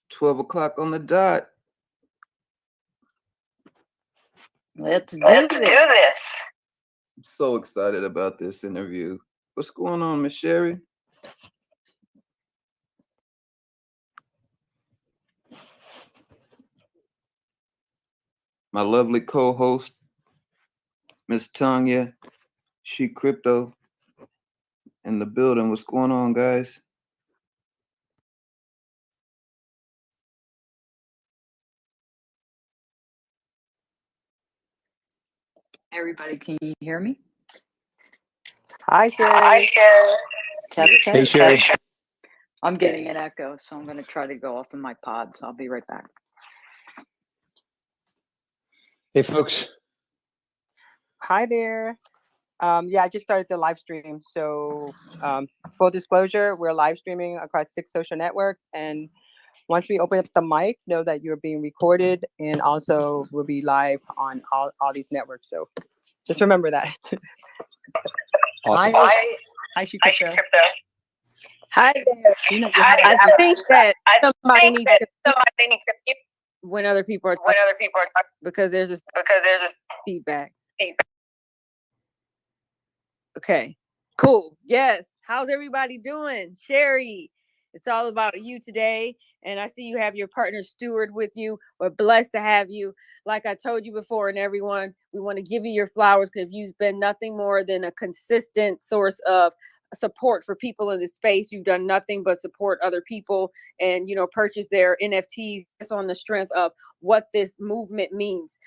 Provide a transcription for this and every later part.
12 o'clock on the dot. Let's do this. I'm so excited about this interview. What's going on, Miss Sherry? My lovely co-host, Miss Tanya, She Crypto, in the building. What's going on, guys? Everybody, can you hear me? Hi, Sherry. Hi, Sherry. Test, Hey, test. Sherry. I'm getting an echo, so I'm going to try to go off of my pods. I'll be right back. Hey, folks. Hi there. Yeah, I just started the live stream. So full disclosure, we're live streaming across 6 social networks. And once we open up the mic, know that you're being recorded and also will be live on all these networks. So just remember that. Awesome. Hi, She Crypto. Hi there. You know, I think that somebody needs to to when other people are because there's just feedback. Okay, cool. Yes. How's everybody doing? Sherry, it's all about you today. And I see you have your partner Stuart with you. We're blessed to have you. Like I told you before, and everyone, we want to give you your flowers because you've been nothing more than a consistent source of support for people in this space. You've done nothing but support other people and, purchase their NFTs on the strength of what this movement means.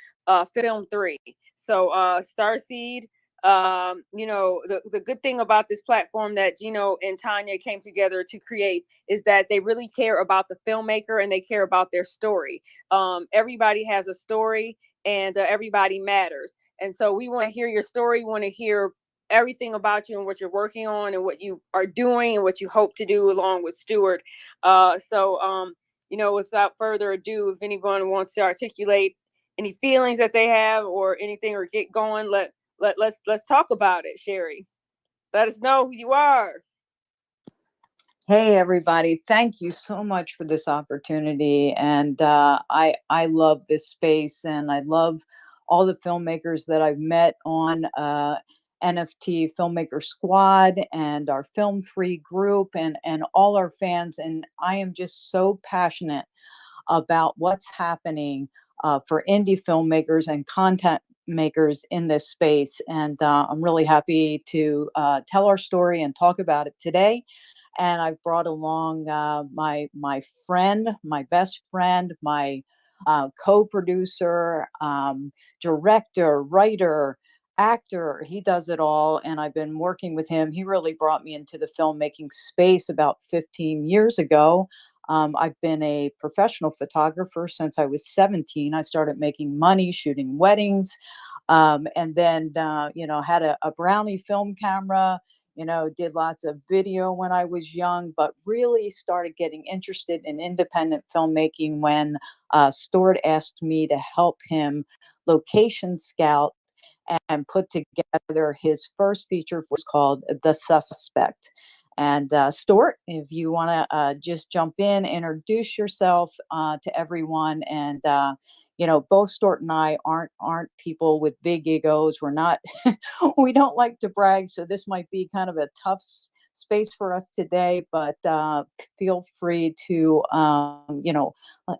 Film 3. So Starseed. The good thing about this platform that Gino and Tanya came together to create is that they really care about the filmmaker and they care about their story. Everybody has a story and everybody matters. And so we want to hear your story. We want to hear everything about you and what you're working on and what you are doing and what you hope to do along with Stuart. Without further ado, if anyone wants to articulate any feelings that they have or anything or get going, let's talk about it. Sherry, let us know who you are. Hey, everybody. Thank you so much for this opportunity. And I love this space and I love all the filmmakers that I've met on NFT Filmmaker Squad and our Film 3 group and all our fans. And I am just so passionate about what's happening for indie filmmakers and content makers in this space. And I'm really happy to tell our story and talk about it today. And I've brought along my friend, my best friend, my co-producer, director, writer, actor. He does it all. And I've been working with him. He really brought me into the filmmaking space about 15 years ago. I've been a professional photographer since I was 17. I started making money shooting weddings, and then had a Brownie film camera. Did lots of video when I was young, but really started getting interested in independent filmmaking when Stuart asked me to help him location scout and put together his first feature, was called The Suspect. And Stuart, if you want to just jump in, introduce yourself to everyone. And both Stuart and I aren't people with big egos. We're not, we don't like to brag. So this might be kind of a tough space for us today, but feel free to,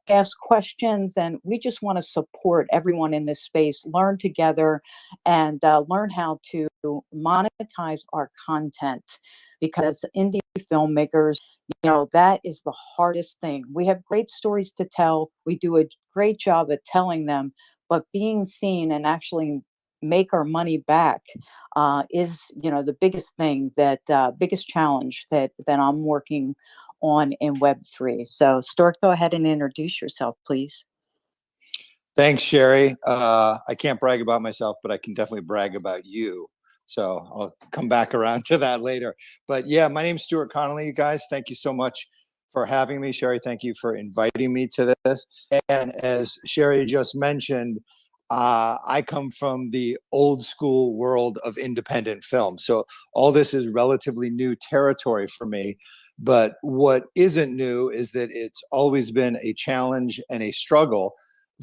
ask questions. And we just want to support everyone in this space, learn together and learn how to monetize our content. Because indie filmmakers, that is the hardest thing. We have great stories to tell. We do a great job at telling them, but being seen and actually make our money back is, the biggest thing biggest challenge that I'm working on in Web3. So Stuart, go ahead and introduce yourself, please. Thanks, Sherry. I can't brag about myself, but I can definitely brag about you. So I'll come back around to that later. But yeah, my name's Stuart Connelly, you guys. Thank you so much for having me. Sherry, thank you for inviting me to this. And as Sherry just mentioned, I come from the old school world of independent film. So all this is relatively new territory for me. But what isn't new is that it's always been a challenge and a struggle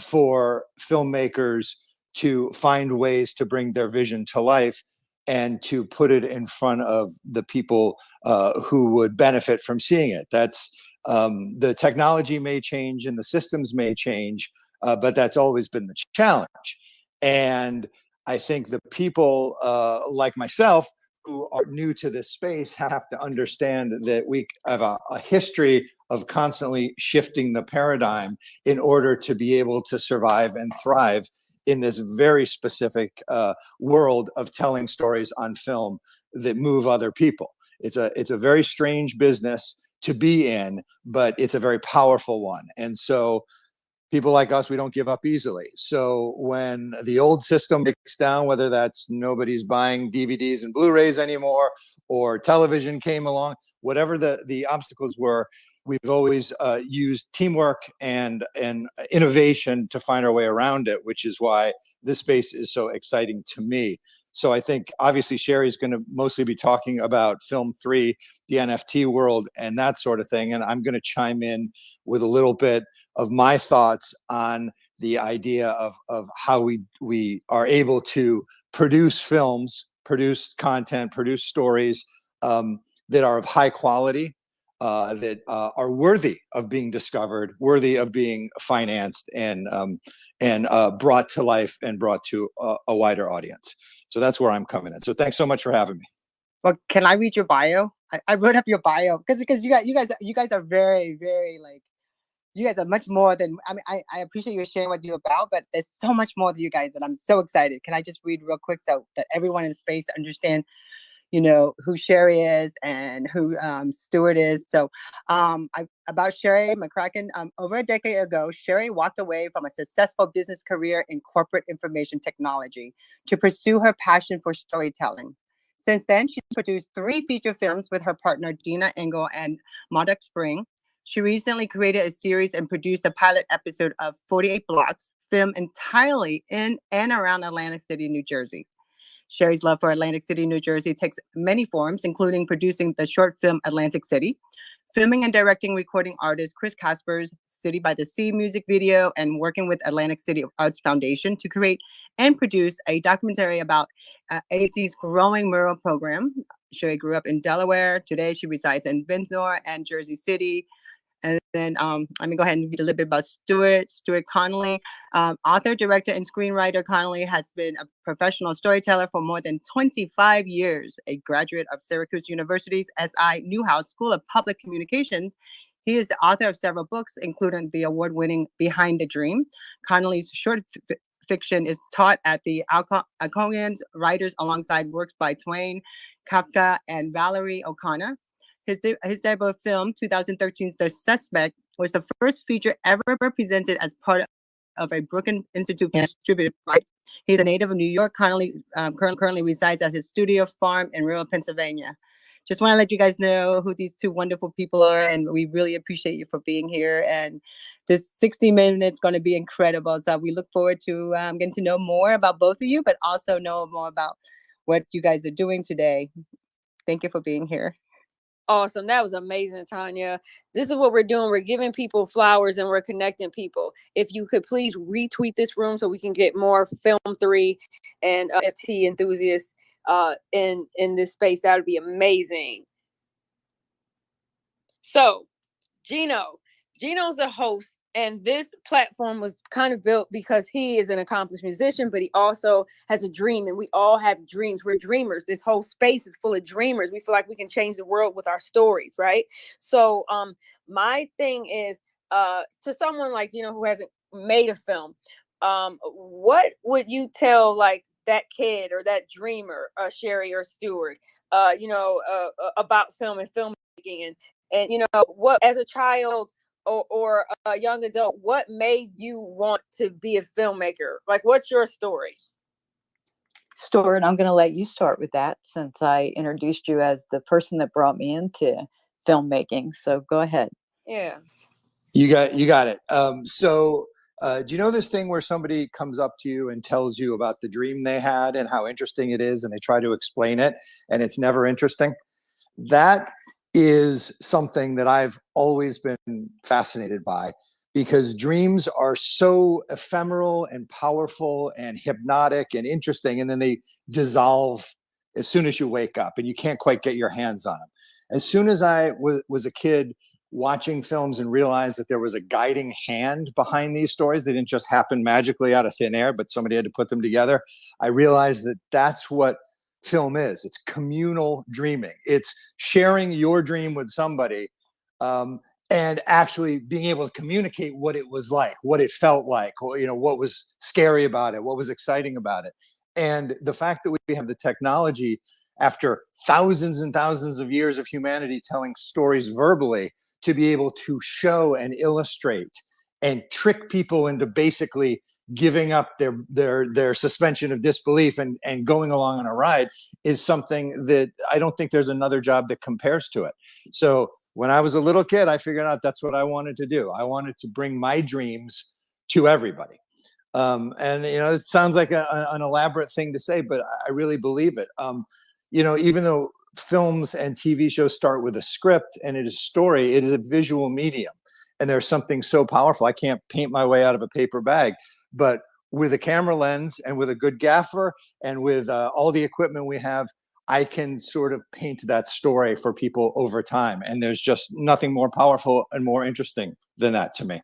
for filmmakers to find ways to bring their vision to life and to put it in front of the people who would benefit from seeing it. That's the technology may change and the systems may change, but that's always been the challenge. And I think the people like myself who are new to this space have to understand that we have a history of constantly shifting the paradigm in order to be able to survive and thrive in this very specific world of telling stories on film that move other people. It's a very strange business to be in, but it's a very powerful one. And so people like us, we don't give up easily. So when the old system breaks down, whether that's nobody's buying DVDs and Blu-rays anymore, or television came along, whatever the obstacles were, we've always used teamwork and innovation to find our way around it, which is why this space is so exciting to me. So I think obviously Sherry's going to mostly be talking about Film 3, the NFT world and that sort of thing. And I'm going to chime in with a little bit of my thoughts on the idea of how we are able to produce films, produce content, produce stories that are of high quality, that are worthy of being discovered, worthy of being financed and brought to life and brought to a wider audience. So that's where I'm coming in. So thanks so much for having me. Well, can I read your bio? I wrote up your bio because you guys are very, very like, you guys are much more than, I mean, I appreciate you sharing what you're about, but there's so much more to you guys and I'm so excited. Can I just read real quick so that everyone in space understand, you know, who Sherry is and who Stuart is. So about Sherry McCracken, over a decade ago, Sherry walked away from a successful business career in corporate information technology to pursue her passion for storytelling. Since then, she's produced 3 feature films with her partner, Dina Engel and Modoc Spring. She recently created a series and produced a pilot episode of 48 Blocks, filmed entirely in and around Atlantic City, New Jersey. Sherry's love for Atlantic City, New Jersey takes many forms, including producing the short film Atlantic City, filming and directing recording artist Chris Casper's City by the Sea music video, and working with Atlantic City Arts Foundation to create and produce a documentary about AC's growing mural program. Sherry grew up in Delaware. Today, she resides in Windsor and Jersey City. And then let me go ahead and read a little bit about Stuart Connelly. Author, director, and screenwriter, Connelly has been a professional storyteller for more than 25 years. A graduate of Syracuse University's S.I. Newhouse School of Public Communications, he is the author of several books, including the award-winning Behind the Dream. Connelly's short fiction is taught at the Alconians Writers alongside works by Twain, Kafka, and Valerie O'Connor. His debut film, 2013's The Suspect, was the first feature ever presented as part of a Brookings Institute distributed. He's a native of New York. Connelly currently resides at his studio farm in rural Pennsylvania. Just want to let you guys know who these 2 wonderful people are, and we really appreciate you for being here. And this 60 minutes is going to be incredible. So we look forward to getting to know more about both of you, but also know more about what you guys are doing today. Thank you for being here. Awesome. That was amazing, Tanya. This is what we're doing. We're giving people flowers and we're connecting people. If you could please retweet this room so we can get more Film 3 and NFT enthusiasts in this space, that would be amazing. So, Gino's a host, and this platform was kind of built because he is an accomplished musician, but he also has a dream, and we all have dreams. We're dreamers. This whole space is full of dreamers. We feel like we can change the world with our stories, right? So my thing is, to someone like Gino who hasn't made a film, what would you tell like that kid or that dreamer, Sherry or Stuart, about film and filmmaking, and you know, what as a child or a young adult, what made you want to be a filmmaker? Like, what's your story? Stuart, I'm going to let you start with that since I introduced you as the person that brought me into filmmaking. So go ahead. Yeah. You got it. Do you know this thing where somebody comes up to you and tells you about the dream they had and how interesting it is, and they try to explain it, and it's never interesting? That is something that I've always been fascinated by, because dreams are so ephemeral and powerful and hypnotic and interesting, and then they dissolve as soon as you wake up and you can't quite get your hands on them. As soon as I was a kid watching films and realized that there was a guiding hand behind these stories, they didn't just happen magically out of thin air, but somebody had to put them together, I realized that that's what film is. It's communal dreaming. It's sharing your dream with somebody, and actually being able to communicate what it was like, what it felt like, or, what was scary about it, what was exciting about it. And the fact that we have the technology after thousands and thousands of years of humanity telling stories verbally, to be able to show and illustrate and trick people into basically giving up their suspension of disbelief and going along on a ride, is something that I don't think there's another job that compares to it. So when I was a little kid, I figured out that's what I wanted to do. I wanted to bring my dreams to everybody. And it sounds like an elaborate thing to say, but I really believe it. Even though films and TV shows start with a script and it is story, it is a visual medium. And there's something so powerful. I can't paint my way out of a paper bag, but with a camera lens and with a good gaffer and with all the equipment we have, I can sort of paint that story for people over time. And there's just nothing more powerful and more interesting than that to me.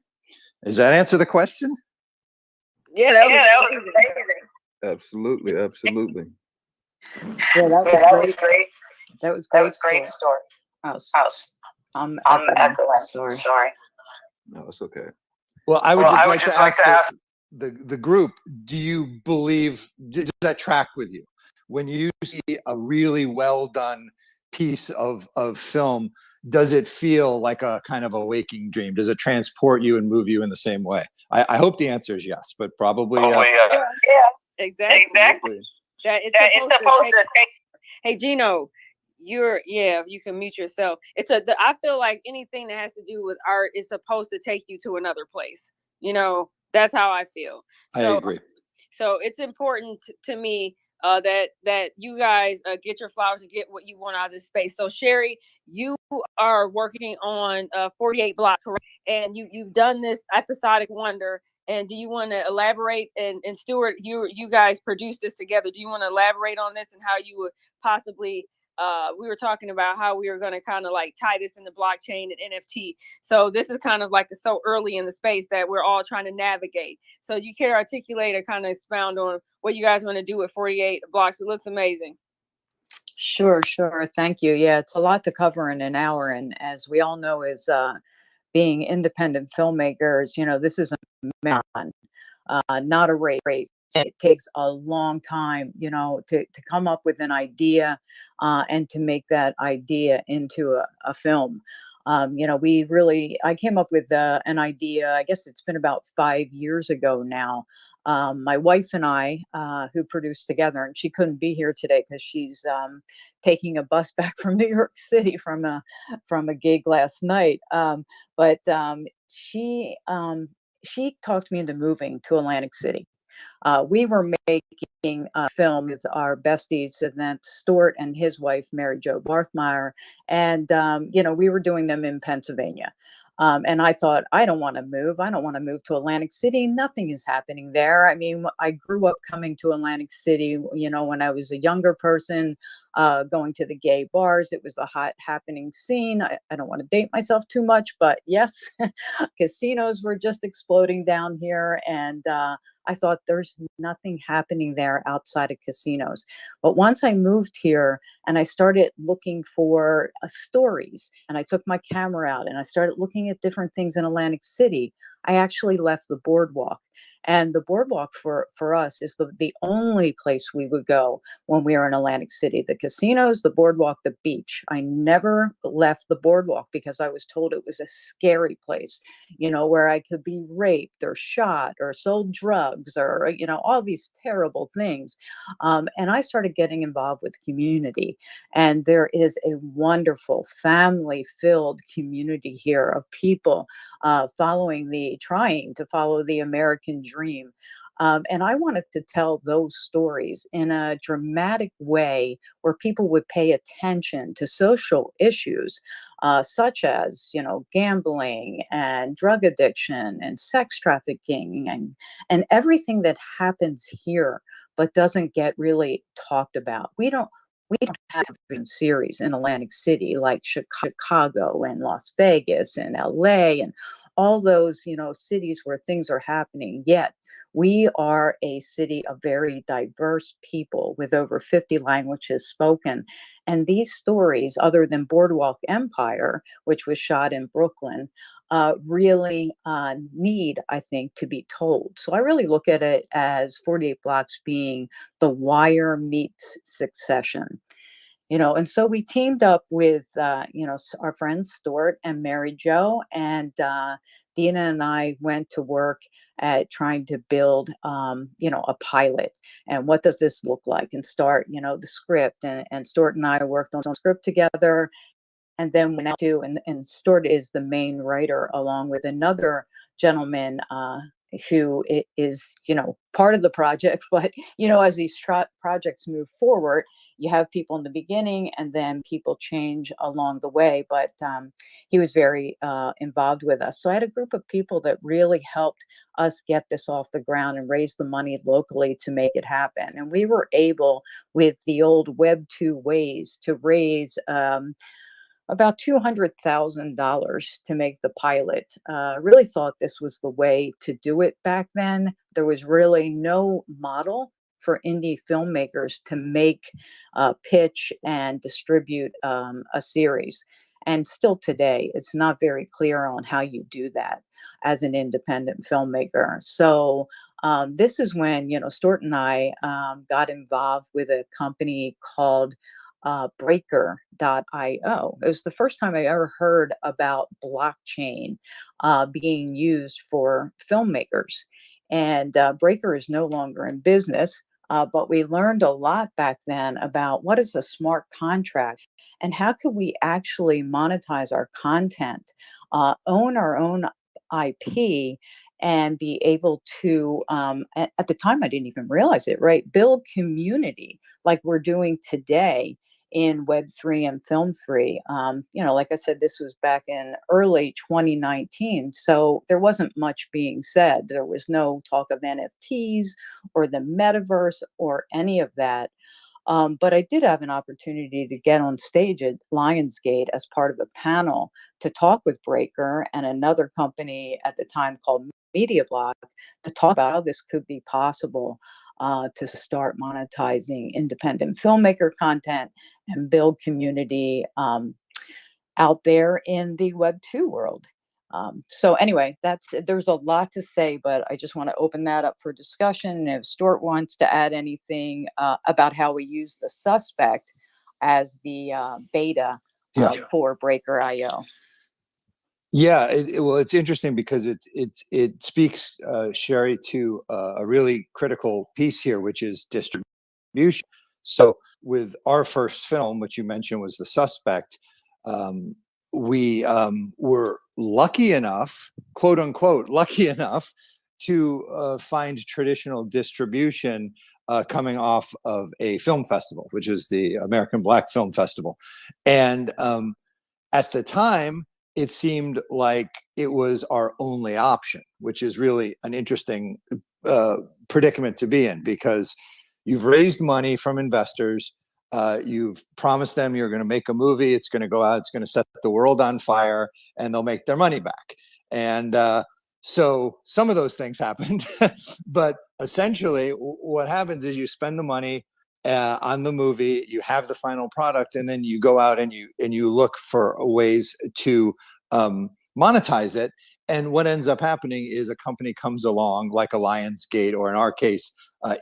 Does that answer the question? Yeah, that was amazing. Absolutely, absolutely. Yeah, that was great. That was great story. I'm echoing. Sorry. No, it's okay. Well, I would just like to ask the group, do you believe, does that track with you? When you see a really well done piece of film, does it feel like a kind of a waking dream? Does it transport you and move you in the same way? I hope the answer is yes, but probably. Yeah, exactly. That it's supposed to take. Hey, Gino, you can mute yourself. I feel like anything that has to do with art is supposed to take you to another place. That's how I feel. I agree. So it's important to me that you guys get your flowers and get what you want out of this space. So Sherry, you are working on 48 blocks, correct? And you've done this episodic wonder. And do you want to elaborate? And Stuart, you guys produced this together. Do you want to elaborate on this and how you would possibly? We were talking about how we were going to kind of like tie this into blockchain and NFT. So this is kind of like so early in the space that we're all trying to navigate. So you care to articulate or kind of expound on what you guys want to do with 48 blocks? It looks amazing. Sure. Thank you. Yeah, it's a lot to cover in an hour. And as we all know, is being independent filmmakers, this is a marathon, not a race. It takes a long time, to come up with an idea and to make that idea into a film. I came up with an idea, I guess it's been about 5 years ago now. My wife and I, who produced together, and she couldn't be here today because she's taking a bus back from New York City from a gig last night. But she talked me into moving to Atlantic City. We were making a film with our besties, and then Stuart and his wife, Mary Jo Barthmeyer, and we were doing them in Pennsylvania. And I thought, I don't want to move. I don't want to move to Atlantic City. Nothing is happening there. I mean, I grew up coming to Atlantic City, when I was a younger person, going to the gay bars. It was the hot happening scene. I don't want to date myself too much, but yes, casinos were just exploding down here. And I thought there's nothing happening there outside of casinos. But once I moved here and I started looking for stories, and I took my camera out and I started looking at different things in Atlantic City, I actually left the boardwalk. And the boardwalk for us is the only place we would go when we were in Atlantic City. The casinos, the boardwalk, the beach. I never left the boardwalk because I was told it was a scary place, where I could be raped or shot or sold drugs or, all these terrible things. And I started getting involved with community. And there is a wonderful family-filled community here of people trying to follow the American dream. And I wanted to tell those stories in a dramatic way where people would pay attention to social issues, such as, gambling and drug addiction and sex trafficking and everything that happens here, but doesn't get really talked about. We don't have a series in Atlantic City like Chicago and Las Vegas and LA and all those, cities where things are happening. Yet we are a city of very diverse people with over 50 languages spoken. And these stories, other than Boardwalk Empire, which was shot in Brooklyn, really need, I think, to be told. So I really look at it as 48 Blocks being The Wire meets Succession. And so we teamed up with, our friends Stuart and Mary Jo, and Dina and I went to work at trying to build, a pilot. And what does this look like? And start, the script. And Stuart and I worked on script together. And then went out to, and Stuart is the main writer, along with another gentleman who is, part of the project. But, as these projects move forward, you have people in the beginning and then people change along the way. But he was very involved with us. So I had a group of people that really helped us get this off the ground and raise the money locally to make it happen. And we were able, with the old Web 2 ways, to raise about $200,000 to make the pilot. Really thought this was the way to do it back then. There was really no model for indie filmmakers to make, pitch, and distribute a series. And still today, it's not very clear on how you do that as an independent filmmaker. So this is when, Stuart and I got involved with a company called Breaker.io. It was the first time I ever heard about blockchain being used for filmmakers. And Breaker is no longer in business, but we learned a lot back then about what is a smart contract and how could we actually monetize our content, own our own IP, and be able to, at the time, I didn't even realize it, right? Build community like we're doing today in Web3 and Film3. Like I said, this was back in early 2019. So there wasn't much being said. There was no talk of NFTs or the metaverse or any of that. But I did have an opportunity to get on stage at Lionsgate as part of a panel to talk with Breaker and another company at the time called Media Block to talk about how this could be possible to start monetizing independent filmmaker content and build community out there in the Web 2 world. So anyway, there's a lot to say, but I just want to open that up for discussion. And if Stuart wants to add anything about how we use the suspect as the beta for Breaker.io. Yeah, well, it's interesting because it speaks, Sherry, to a really critical piece here, which is distribution. So with our first film, which you mentioned was The Suspect, we were lucky enough, quote unquote, lucky enough to find traditional distribution coming off of a film festival, which is the American Black Film Festival. And at the time, it seemed like it was our only option, which is really an interesting predicament to be in, because you've raised money from investors. You've promised them you're going to make a movie. It's going to go out. It's going to set the world on fire, and they'll make their money back. And so some of those things happened. But essentially, what happens is you spend the money on the movie, you have the final product, and then you go out and you look for ways to monetize it. And what ends up happening is a company comes along, like a Lionsgate, or in our case,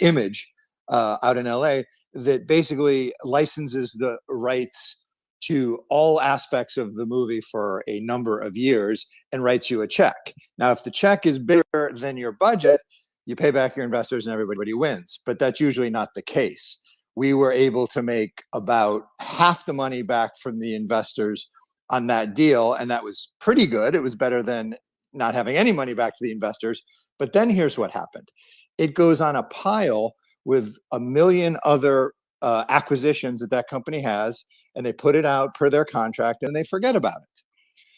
Image, out in LA, that basically licenses the rights to all aspects of the movie for a number of years and writes you a check. Now, if the check is bigger than your budget, you pay back your investors and everybody wins. But that's usually not the case. We were able to make about half the money back from the investors on that deal, and that was pretty good. It was better than not having any money back to the investors. But then here's what happened. it goes on a pile with a million other acquisitions that that company has, and they put it out per their contract and they forget about it.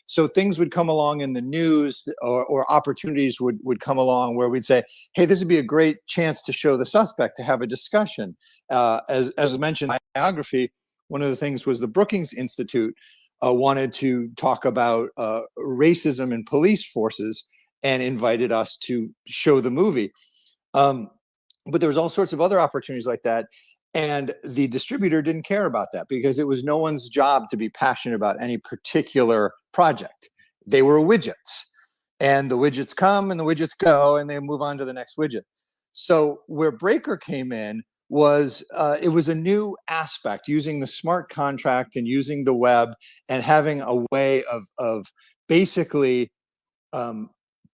So things would come along in the news, or opportunities would come along where we'd say, hey, this would be a great chance to show The Suspect, to have a discussion. As I mentioned in my biography, one of the things was the Brookings Institute wanted to talk about racism in police forces and invited us to show the movie. But there was all sorts of other opportunities like that. And the distributor didn't care about that because it was no one's job to be passionate about any particular project. They were widgets, and the widgets come and the widgets go, and they move on to the next widget. So where Breaker came in was it was a new aspect, using the smart contract and using the web and having a way of basically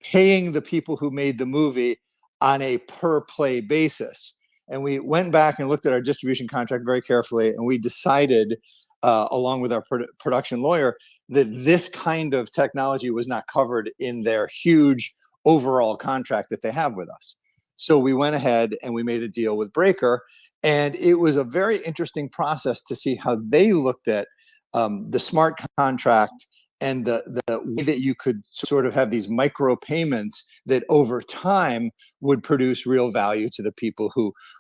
paying the people who made the movie on a per play basis. And we went back and looked at our distribution contract very carefully, and we decided, along with our production lawyer, that this kind of technology was not covered in their huge overall contract that they have with us. So we went ahead and we made a deal with Breaker, and it was a very interesting process to see how they looked at the smart contract and the way that you could sort of have these micro payments that over time would produce real value to the people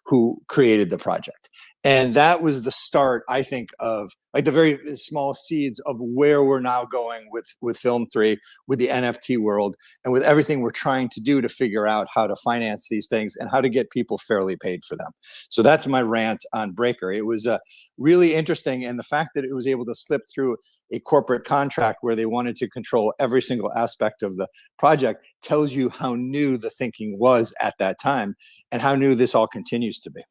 who created the project. And that was the start, I think, of like the very small seeds of where we're now going with Film 3, with the NFT world, and with everything we're trying to do to figure out how to finance these things and how to get people fairly paid for them. So that's my rant on Breaker. It was really interesting. And the fact that it was able to slip through a corporate contract where they wanted to control every single aspect of the project tells you how new the thinking was at that time and how new this all continues to be.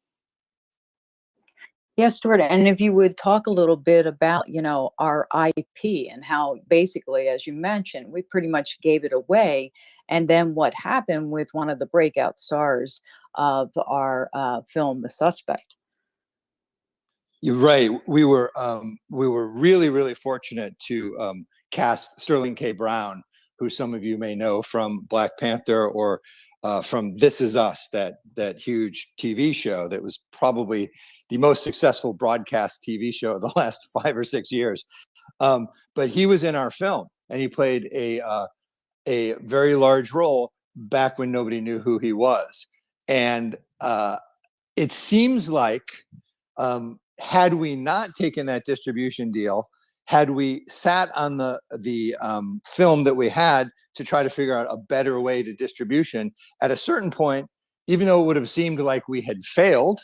Yes, Stuart, and if you would talk a little bit about, our IP and how basically, as you mentioned, we pretty much gave it away. And then what happened with one of the breakout stars of our film, The Suspect. You're right. We were really, really fortunate to cast Sterling K. Brown, who some of you may know from Black Panther or from This Is Us, that huge TV show that was probably the most successful broadcast TV show of the last 5 or 6 years. But he was in our film, and he played a very large role back when nobody knew who he was. And it seems like had we not taken that distribution deal, had we sat on the film that we had to try to figure out a better way to distribution, at a certain point, even though it would have seemed like we had failed,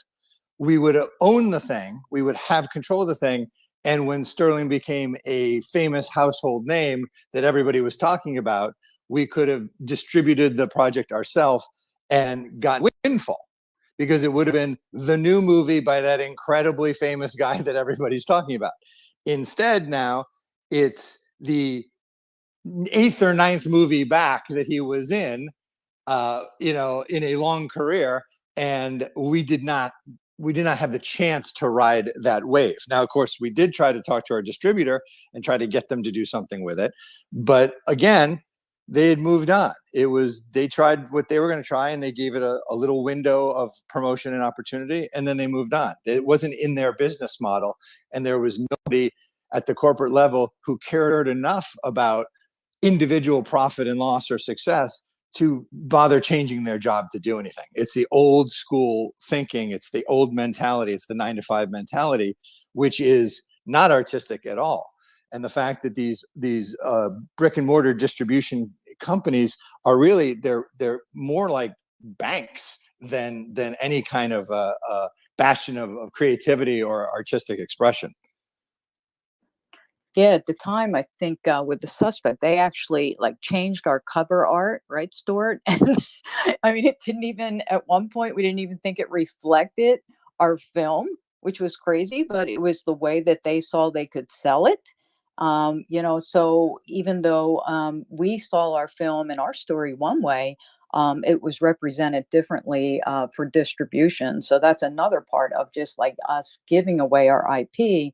we would have owned the thing, we would have control of the thing. And when Sterling became a famous household name that everybody was talking about, we could have distributed the project ourselves and got windfall, because it would have been the new movie by that incredibly famous guy that everybody's talking about. Instead, now it's the 8th or 9th movie back that he was in a long career, and we did not have the chance to ride that wave. Now, of course, we did try to talk to our distributor and try to get them to do something with it, but again, they had moved on. They tried what they were going to try, and they gave it a little window of promotion and opportunity, and then they moved on. It wasn't in their business model, and there was nobody at the corporate level who cared enough about individual profit and loss or success to bother changing their job to do anything. It's the old school thinking. It's the old mentality. It's the 9-to-5 mentality, which is not artistic at all. And the fact that these brick and mortar distribution companies are really they're more like banks than any kind of bastion of creativity or artistic expression. Yeah, at the time, I think with The Suspect, they actually changed our cover art, right, Stuart? And I mean, it didn't even, at one point, we didn't even think it reflected our film, which was crazy, but it was the way that they saw they could sell it. So even though we saw our film and our story one way, it was represented differently for distribution. So that's another part of just like us giving away our IP.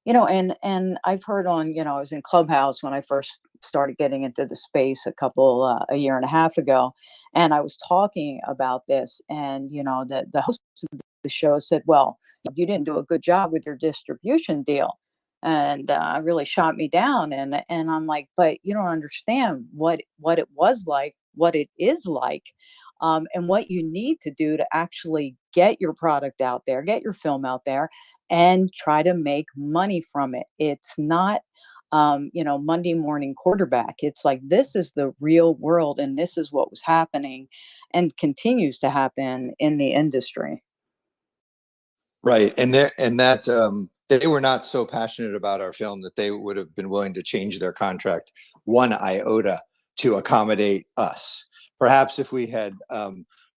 and I've heard on, I was in Clubhouse when I first started getting into the space a year and a half ago, and I was talking about this, and the host of the show said, "Well, you didn't do a good job with your distribution deal," and really shot me down, and I'm like, "But you don't understand what it was like, what it is like." And what you need to do to actually get your product out there, get your film out there, and try to make money from it. It's not, Monday morning quarterback. It's like, this is the real world, and this is what was happening and continues to happen in the industry. Right. They were not so passionate about our film that they would have been willing to change their contract one iota to accommodate us. Perhaps if we had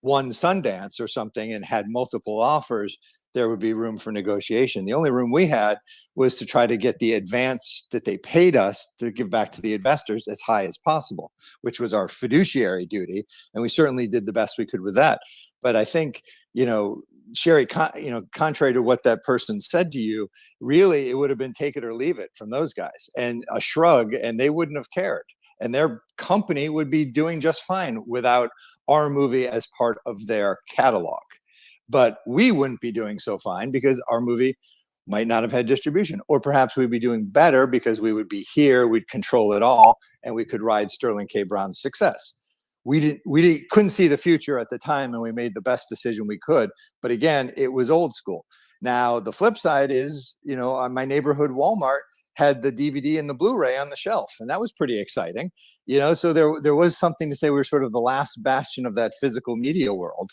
won Sundance or something and had multiple offers, there would be room for negotiation. The only room we had was to try to get the advance that they paid us to give back to the investors as high as possible, which was our fiduciary duty. And we certainly did the best we could with that. But I think, Sherry, contrary to what that person said to you, really, it would have been take it or leave it from those guys, and a shrug, and they wouldn't have cared. And their company would be doing just fine without our movie as part of their catalog. But we wouldn't be doing so fine because our movie might not have had distribution, or perhaps we'd be doing better because we would be here, we'd control it all, and we could ride Sterling K. Brown's success. We couldn't see the future at the time, and we made the best decision we could. But again, it was old school. Now, the flip side is, on my neighborhood Walmart had the DVD and the Blu-ray on the shelf, and that was pretty exciting. So there was something to say we were sort of the last bastion of that physical media world.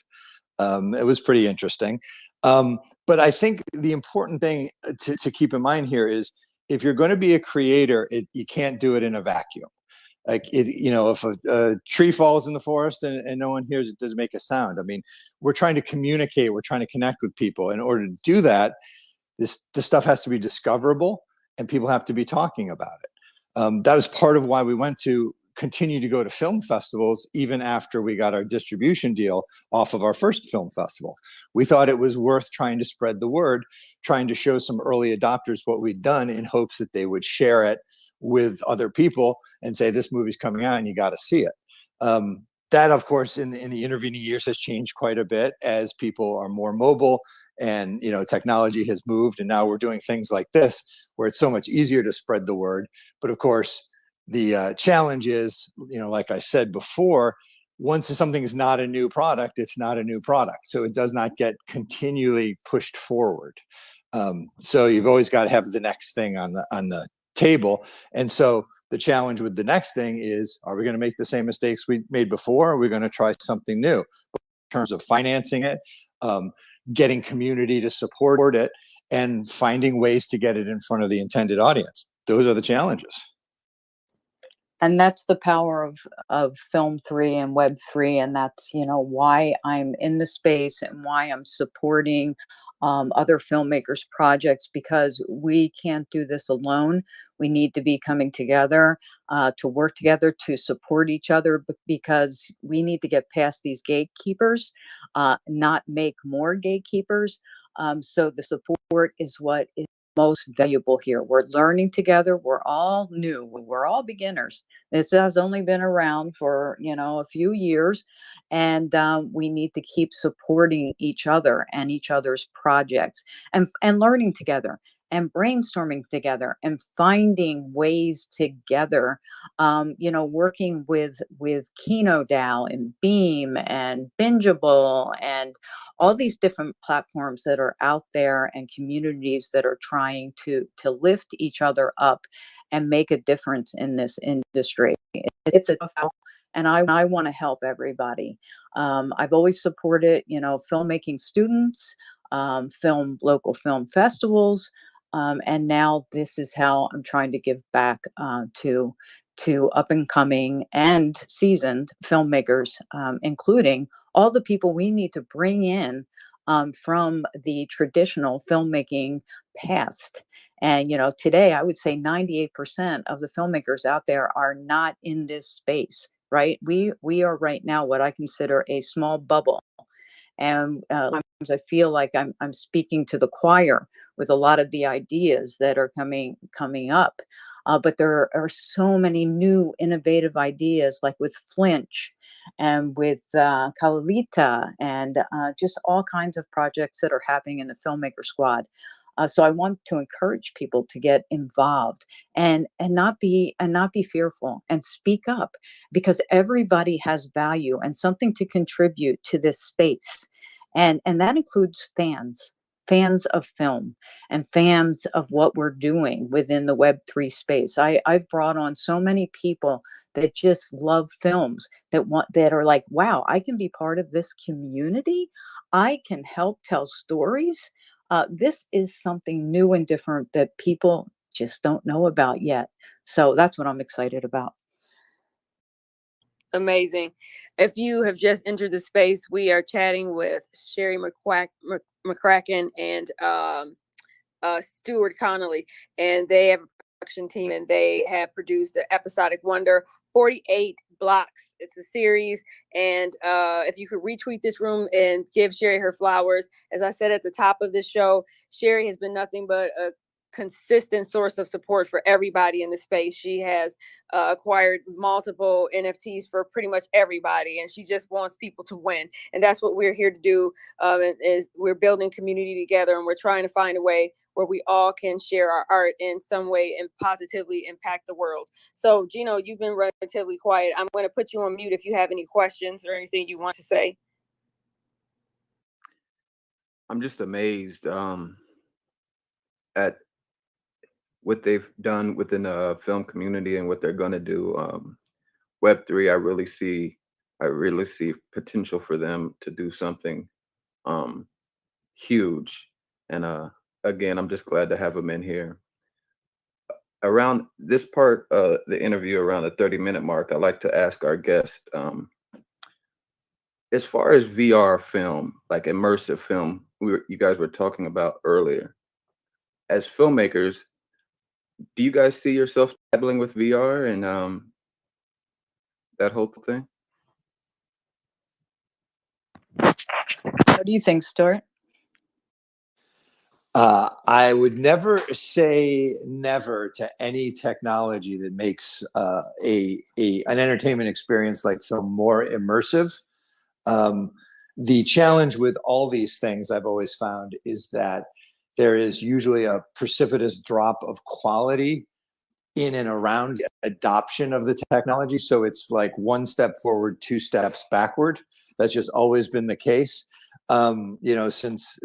It was pretty interesting. But I think the important thing to keep in mind here is, if you're going to be a creator, you can't do it in a vacuum. Like if a tree falls in the forest and no one hears it, doesn't make a sound. I mean, we're trying to communicate, we're trying to connect with people. In order to do that, this stuff has to be discoverable, and people have to be talking about it. That was part of why we went to continue to go to film festivals even after we got our distribution deal off of our first film festival. We thought it was worth trying to spread the word, trying to show some early adopters what we'd done, in hopes that they would share it with other people and say, this movie's coming out and you got to see it. That, of course, in the intervening years has changed quite a bit as people are more mobile, and technology has moved, and now we're doing things like this where it's so much easier to spread the word. But of course, the challenge is, like I said before, once something is not a new product, it's not a new product. So it does not get continually pushed forward. So you've always got to have the next thing on the table. And so the challenge with the next thing is, are we going to make the same mistakes we made before? Or are we going to try something new in terms of financing it, getting community to support it, and finding ways to get it in front of the intended audience? Those are the challenges. And that's the power of Film 3 and Web 3. And that's, why I'm in the space and why I'm supporting other filmmakers' projects, because we can't do this alone. We need to be coming together to work together, to support each other, because we need to get past these gatekeepers, not make more gatekeepers. So the support is what is most valuable here. We're learning together. We're all new. We're all beginners. This has only been around for, a few years, and we need to keep supporting each other and each other's projects, and learning together, and brainstorming together, and finding ways together, working with KinoDAO and Beam and Bingeable and all these different platforms that are out there, and communities that are trying to lift each other up and make a difference in this industry. It's a tough out, and I want to help everybody. I've always supported, filmmaking students, local film festivals, and now this is how I'm trying to give back to up and coming and seasoned filmmakers, including all the people we need to bring in from the traditional filmmaking past. And, today I would say 98% of the filmmakers out there are not in this space, right? We are right now what I consider a small bubble. And sometimes I feel like I'm speaking to the choir with a lot of the ideas that are coming up. But there are so many new innovative ideas, like with Flinch and with Kalalita, and just all kinds of projects that are happening in the Filmmaker Squad. So I want to encourage people to get involved and not be fearful, and speak up, because everybody has value and something to contribute to this space, and that includes fans of film and fans of what we're doing within the Web3 space. I've brought on so many people that just love films, that are like, wow, I can be part of this community. I can help tell stories. This is something new and different that people just don't know about yet. So that's what I'm excited about. Amazing. If you have just entered the space, we are chatting with Sherry McCracken and Stuart Connelly, and they have a production team, and they have produced the episodic wonder 48 Blocks. It's a series, and if you could retweet this room and give Sherry her flowers. As I said at the top of this show, Sherry has been nothing but a consistent source of support for everybody in the space. She has acquired multiple NFTs for pretty much everybody, and she just wants people to win. And that's what we're here to do. Is we're building community together, and we're trying to find a way where we all can share our art in some way and positively impact the world. So, Gino, you've been relatively quiet. I'm going to put you on mute if you have any questions or anything you want to say. I'm just amazed at what they've done within the film community and what they're going to do. Web3, I really see potential for them to do something huge. And again, I'm just glad to have them in here. Around this part of the interview, around the 30-minute mark, I like to ask our guest, as far as VR film, like immersive film, you guys were talking about earlier. As filmmakers, do you guys see yourself dabbling with VR and that whole thing? What do you think, Stuart? I would never say never to any technology that makes an entertainment experience like film more immersive. The challenge with all these things I've always found is that there is usually a precipitous drop of quality in and around adoption of the technology. So it's like one step forward, two steps backward. That's just always been the case. Since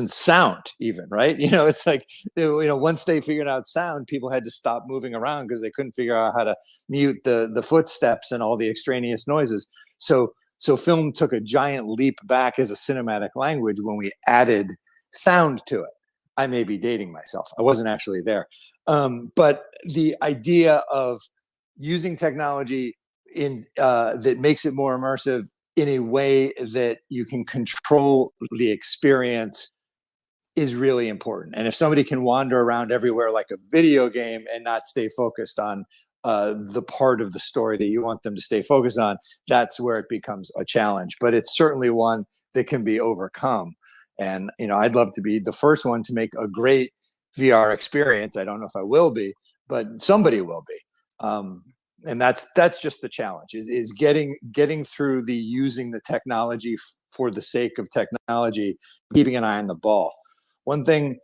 sound, even, right? It's like, once they figured out sound, people had to stop moving around because they couldn't figure out how to mute the footsteps and all the extraneous noises. So film took a giant leap back as a cinematic language when we added sound to it. I may be dating myself. I wasn't actually there. But the idea of using technology that makes it more immersive in a way that you can control the experience is really important. And if somebody can wander around everywhere like a video game and not stay focused on the part of the story that you want them to stay focused on, that's where it becomes a challenge. But it's certainly one that can be overcome. And, I'd love to be the first one to make a great VR experience. I don't know if I will be, but somebody will be. And that's just the challenge is getting through the using the technology for the sake of technology, keeping an eye on the ball. One thing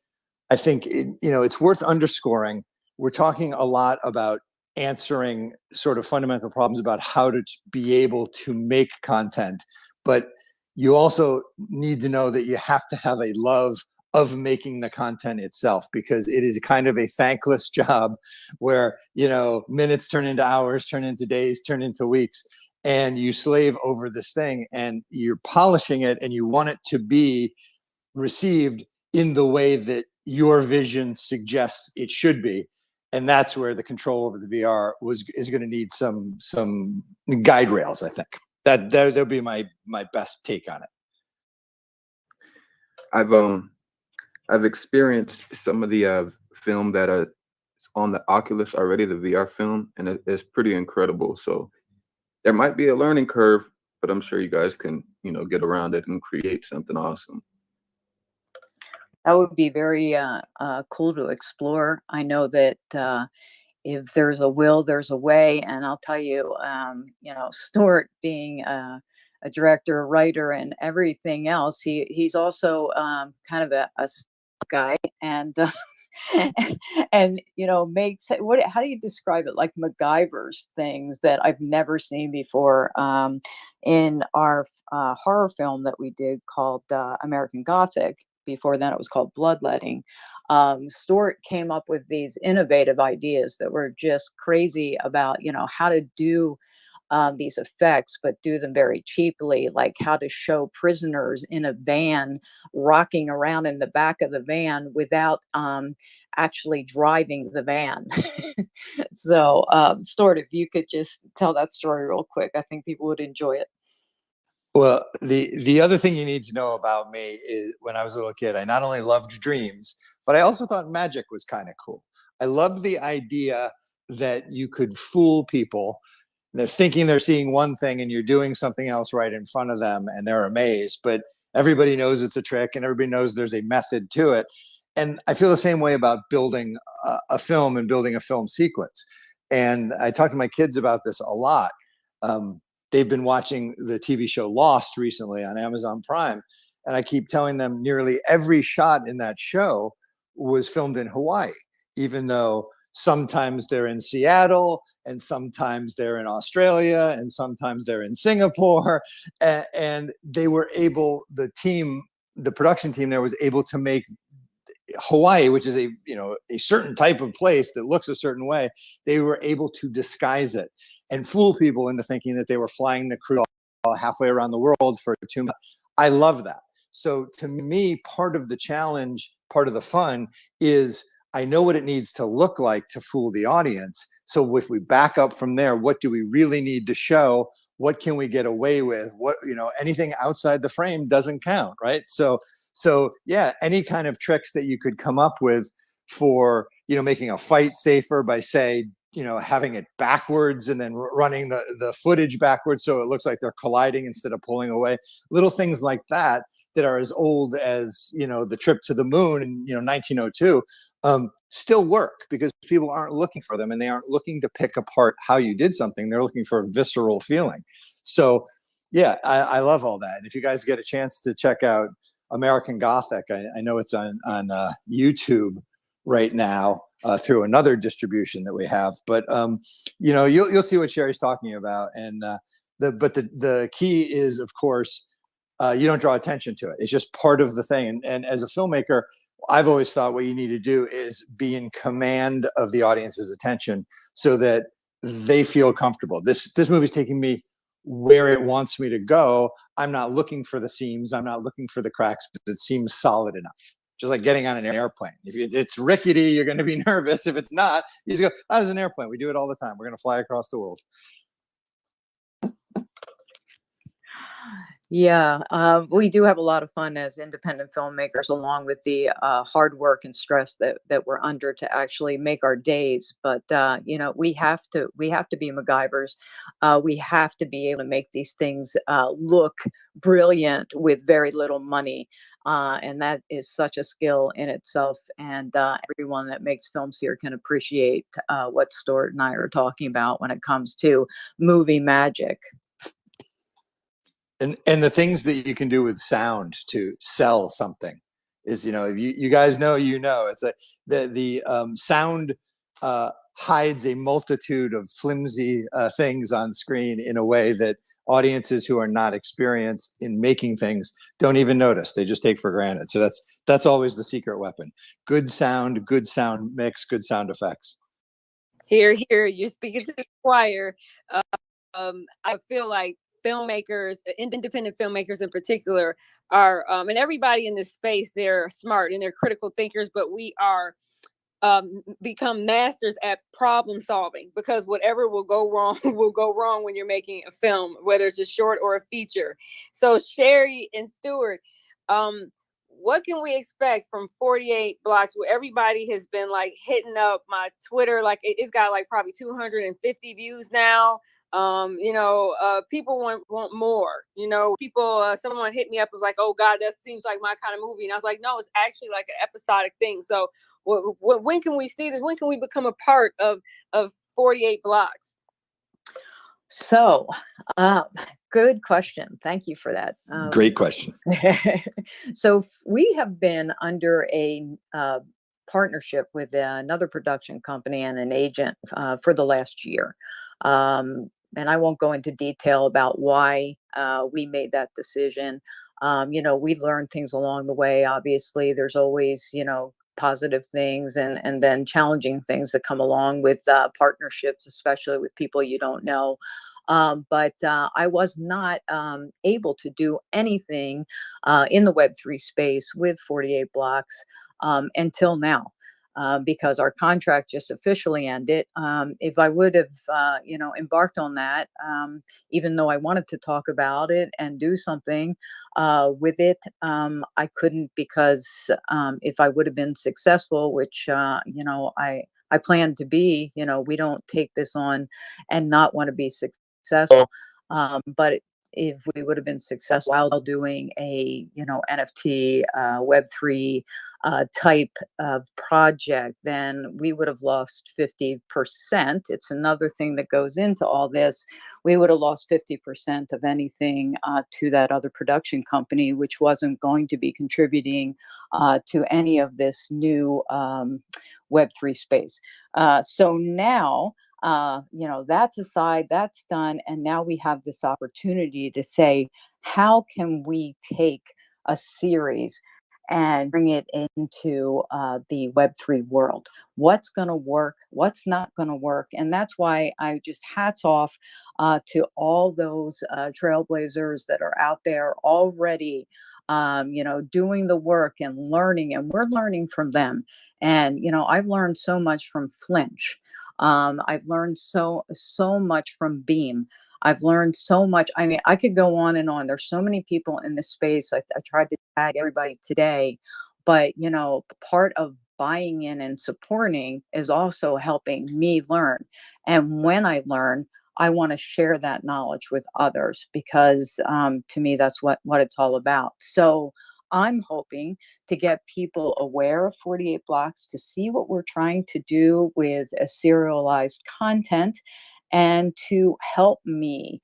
I think, it's worth underscoring, we're talking a lot about answering sort of fundamental problems about how to be able to make content, but you also need to know that you have to have a love of making the content itself, because it is kind of a thankless job where, minutes turn into hours, turn into days, turn into weeks, and you slave over this thing and you're polishing it and you want it to be received in the way that your vision suggests it should be. And that's where the control over the VR is going to need some guide rails, I think. That'll be my best take on it. I've experienced some of the film that is on the Oculus already, the VR film, and it's pretty incredible. So there might be a learning curve, but I'm sure you guys can, get around it and create something awesome. That would be very cool to explore. I know that if there's a will, there's a way. And I'll tell you, Stuart being a director, a writer, and everything else, he's also kind of a guy, and and makes how do you describe it, like MacGyver's things that I've never seen before. In our horror film that we did called American Gothic. Before then, it was called Bloodletting. Stuart came up with these innovative ideas that were just crazy about, how to do these effects, but do them very cheaply, like how to show prisoners in a van rocking around in the back of the van without actually driving the van. So, Stuart, if you could just tell that story real quick, I think people would enjoy it. Well, the other thing you need to know about me is when I was a little kid, I not only loved dreams, but I also thought magic was kind of cool. I loved the idea that you could fool people. They're thinking they're seeing one thing and you're doing something else right in front of them and they're amazed, but everybody knows it's a trick and everybody knows there's a method to it. And I feel the same way about building a film and building a film sequence. And I talk to my kids about this a lot. They've been watching the TV show Lost recently on Amazon Prime. And I keep telling them nearly every shot in that show was filmed in Hawaii, even though sometimes they're in Seattle and sometimes they're in Australia and sometimes they're in Singapore. And they were able, the production team there was able to make Hawaii, which is a certain type of place that looks a certain way, they were able to disguise it and fool people into thinking that they were flying the crew halfway around the world for 2 months. I love that. So to me, part of the challenge, part of the fun is I know what it needs to look like to fool the audience. So if we back up from there, what do we really need to show? What can we get away with? What, anything outside the frame doesn't count, right? So yeah, any kind of tricks that you could come up with for, making a fight safer by, say, having it backwards and then running the footage backwards so it looks like they're colliding instead of pulling away. Little things like that are as old as, the trip to the moon in 1902 still work because people aren't looking for them and they aren't looking to pick apart how you did something. They're looking for a visceral feeling. So yeah, I love all that. And if you guys get a chance to check out American Gothic, I know it's on YouTube right now through another distribution that we have, but you'll see what Sherry's talking about. And the key is, of course, you don't draw attention to it. It's just part of the thing. And as a filmmaker, I've always thought what you need to do is be in command of the audience's attention so that they feel comfortable. This movie's taking me where it wants me to go. I'm not looking for the seams. I'm not looking for the cracks because it seems solid enough. Just like getting on an airplane. If it's rickety, you're going to be nervous. If it's not, you just go, oh, there's an airplane. We do it all the time. We're going to fly across the world. Yeah, we do have a lot of fun as independent filmmakers, along with the hard work and stress that we're under to actually make our days. But we have to be MacGyvers. We have to be able to make these things look brilliant with very little money, and that is such a skill in itself. And everyone that makes films here can appreciate what Stuart and I are talking about when it comes to movie magic. And the things that you can do with sound to sell something is, you guys know, it's like the sound hides a multitude of flimsy things on screen in a way that audiences who are not experienced in making things don't even notice. They just take for granted. So that's always the secret weapon. Good sound mix, good sound effects. Here, you're speaking to the choir. I feel like filmmakers, independent filmmakers in particular, are and everybody in this space, they're smart and they're critical thinkers, but we are become masters at problem solving, because whatever will go wrong will go wrong when you're making a film, whether it's a short or a feature. So Sherry and Stuart, what can we expect from 48 Blocks, where everybody has been like hitting up my Twitter? Like it's got like probably 250 views now. People want more. Someone hit me up, was like, "Oh God, that seems like my kind of movie," and I was like, "No, it's actually like an episodic thing." So, when can we see this? When can we become a part of 48 Blocks? So, good question. Thank you for that. Great question. So we have been under a partnership with another production company and an agent for the last year. And I won't go into detail about why we made that decision. We learned things along the way. Obviously, there's always, positive things and then challenging things that come along with partnerships, especially with people you don't know. But I was not able to do anything in the Web3 space with 48 Blocks until now. Because our contract just officially ended. If I would have, embarked on that, even though I wanted to talk about it and do something with it, I couldn't, because if I would have been successful, which I plan to be, we don't take this on and not want to be successful. But if we would have been successful while doing a NFT Web3 type of project, then we would have lost 50%. It's another thing that goes into all this. We would have lost 50% of anything to that other production company, which wasn't going to be contributing to any of this new Web3 space. So now, that's aside, that's done. And now we have this opportunity to say, how can we take a series and bring it into the Web3 world? What's going to work? What's not going to work? And that's why I just hats off to all those trailblazers that are out there already, doing the work and learning, and we're learning from them. And, I've learned so much from Flinch. I've learned so much from Beam. I've learned so much. I mean, I could go on and on. There's so many people in this space. I tried to tag everybody today, but part of buying in and supporting is also helping me learn. And when I learn, I want to share that knowledge with others, because to me, that's what it's all about. So I'm hoping to get people aware of 48 Blocks, to see what we're trying to do with a serialized content, and to help me,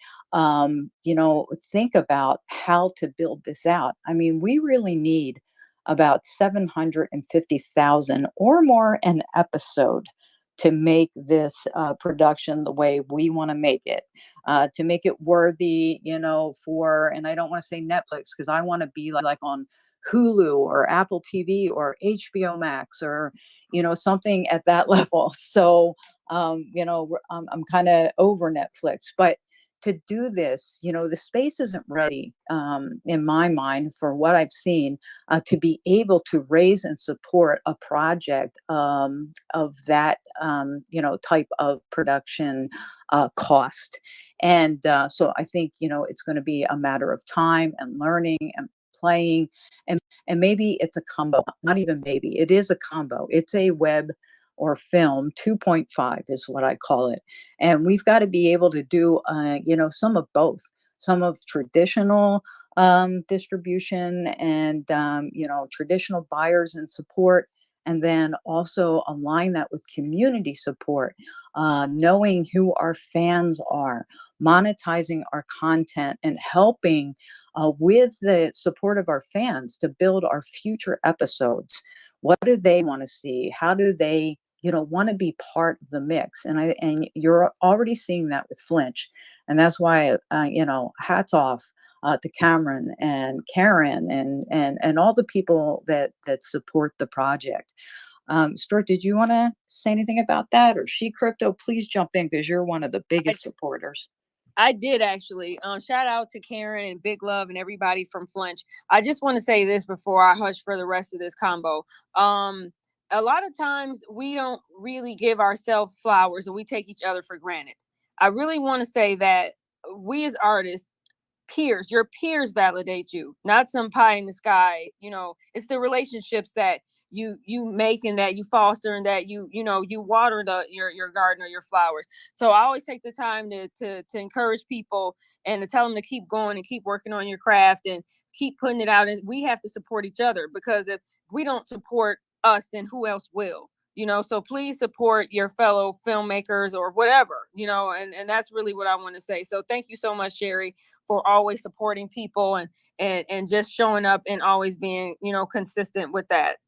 think about how to build this out. I mean, we really need about 750,000 or more an episode to make this production the way we want to make it, to make it worthy, for, and I don't want to say Netflix, because I want to be like on Hulu or Apple TV or HBO Max, or something at that level. So I'm kind of over Netflix, but to do this, the space isn't ready, in my mind, for what I've seen, to be able to raise and support a project of that type of production cost. And so I think it's going to be a matter of time and learning and playing, and maybe it's a combo. Not even maybe, it is a combo. It's a web or film 2.5 is what I call it. And we've got to be able to do, some of both, some of traditional distribution and, traditional buyers and support, and then also align that with community support, knowing who our fans are, monetizing our content, and helping with the support of our fans to build our future episodes. What do they want to see? How do they want to be part of the mix? And you're already seeing that with Flinch, and that's why hats off to Cameron and Karen and all the people that support the project. Stuart, did you want to say anything about that? Or She Crypto, please jump in, because you're one of the biggest supporters. I did actually. Shout out to Karen and Big Love and everybody from Flinch. I just want to say this before I hush for the rest of this combo. A lot of times we don't really give ourselves flowers, and we take each other for granted. I really want to say that we as artists, peers. Your peers validate you, not some pie in the sky. You know, it's the relationships that you make and that you foster and that you know you water your garden or your flowers. So I always take the time to encourage people and to tell them to keep going and keep working on your craft and keep putting it out. And we have to support each other, because if we don't support us, then who else will? You know, so please support your fellow filmmakers or whatever, you know, and that's really what I want to say. So thank you so much, Sherry, for always supporting people and just showing up and always being, you know, consistent with that.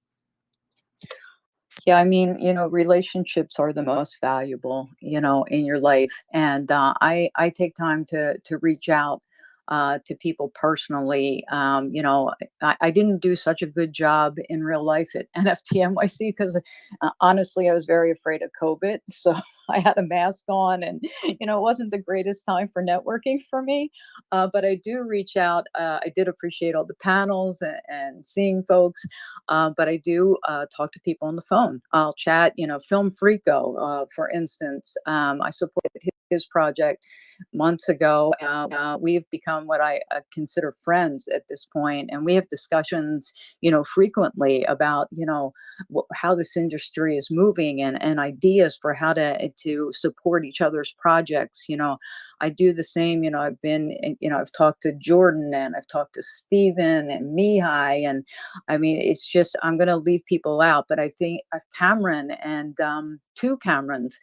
Yeah, I mean, relationships are the most valuable, in your life. And I take time to reach out to people personally. I didn't do such a good job in real life at NFTNYC because honestly, I was very afraid of COVID. So I had a mask on, and it wasn't the greatest time for networking for me. But I do reach out. I did appreciate all the panels and seeing folks. But I do talk to people on the phone. I'll chat, Film Frico, for instance. I supported his project months ago. We've become what I consider friends at this point, and we have discussions, frequently about, how this industry is moving and ideas for how to support each other's projects. I do the same. I've talked to Jordan, and I've talked to Steven and Mihai, and I mean, it's just, I'm going to leave people out, but I think Cameron and two Camerons,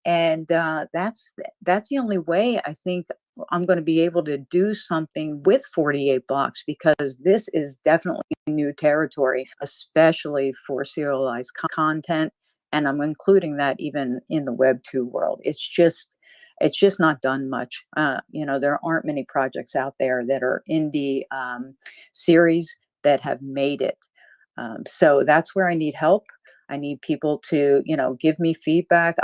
and that's the only way I think I'm going to be able to do something with 48 blocks, because this is definitely new territory, especially for serialized content, and I'm including that even in the Web 2 world. It's just not done much. There aren't many projects out there that are indie series that have made it. So that's where I need help. I need people to, give me feedback.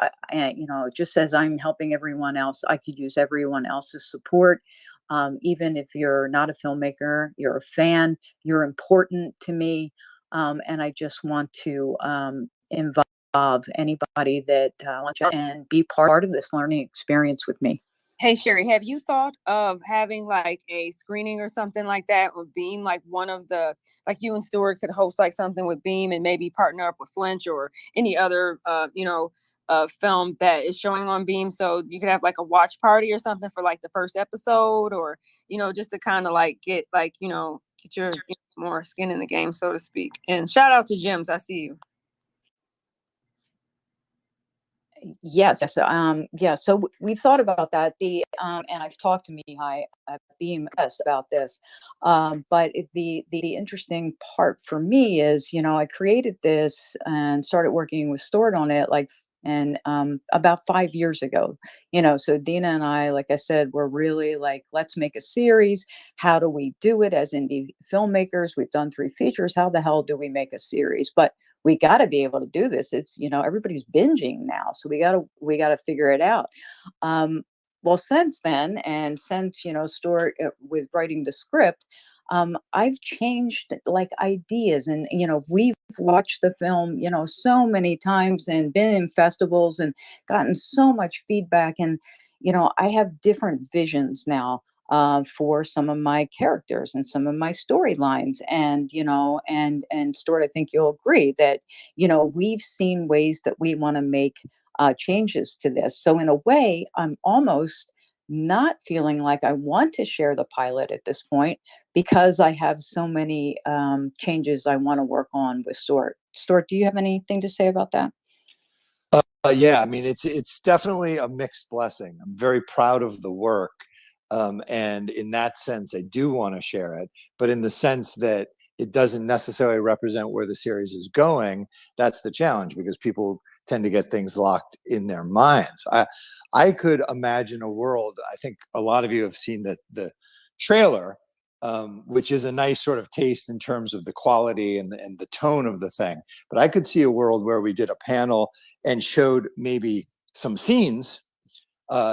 Just as I'm helping everyone else, I could use everyone else's support. Even if you're not a filmmaker, you're a fan, you're important to me. And I just want to involve anybody that wants to and be part of this learning experience with me. Hey, Sherry, have you thought of having like a screening or something like that with Beam? Like one of the, like you and Stuart could host like something with Beam and maybe partner up with Flinch or any other, film that is showing on Beam. So you could have like a watch party or something for like the first episode, or, just to kind of like get like, get your more skin in the game, so to speak. And shout out to Jims. I see you. Yes. So we've thought about that. And I've talked to Mihai at BMS about this. But the interesting part for me is, I created this and started working with Stuart on it about 5 years ago. So Dina and I, like I said, we're really like, let's make a series. How do we do it as indie filmmakers? We've done 3 features. How the hell do we make a series? But we got to be able to do this. It's, everybody's binging now, so we got to figure it out. Well, since then, and since Stuart with writing the script, I've changed like ideas, and we've watched the film so many times and been in festivals and gotten so much feedback, and I have different visions now for some of my characters and some of my storylines. And, and Stuart, I think you'll agree that, we've seen ways that we want to make changes to this. So in a way, I'm almost not feeling like I want to share the pilot at this point, because I have so many changes I want to work on with Stuart. Stuart, do you have anything to say about that? Yeah, I mean, it's definitely a mixed blessing. I'm very proud of the work. And in that sense, I do want to share it, but in the sense that it doesn't necessarily represent where the series is going, that's the challenge, because people tend to get things locked in their minds. I could imagine a world, I think a lot of you have seen the trailer, which is a nice sort of taste in terms of the quality and the tone of the thing. But I could see a world where we did a panel and showed maybe some scenes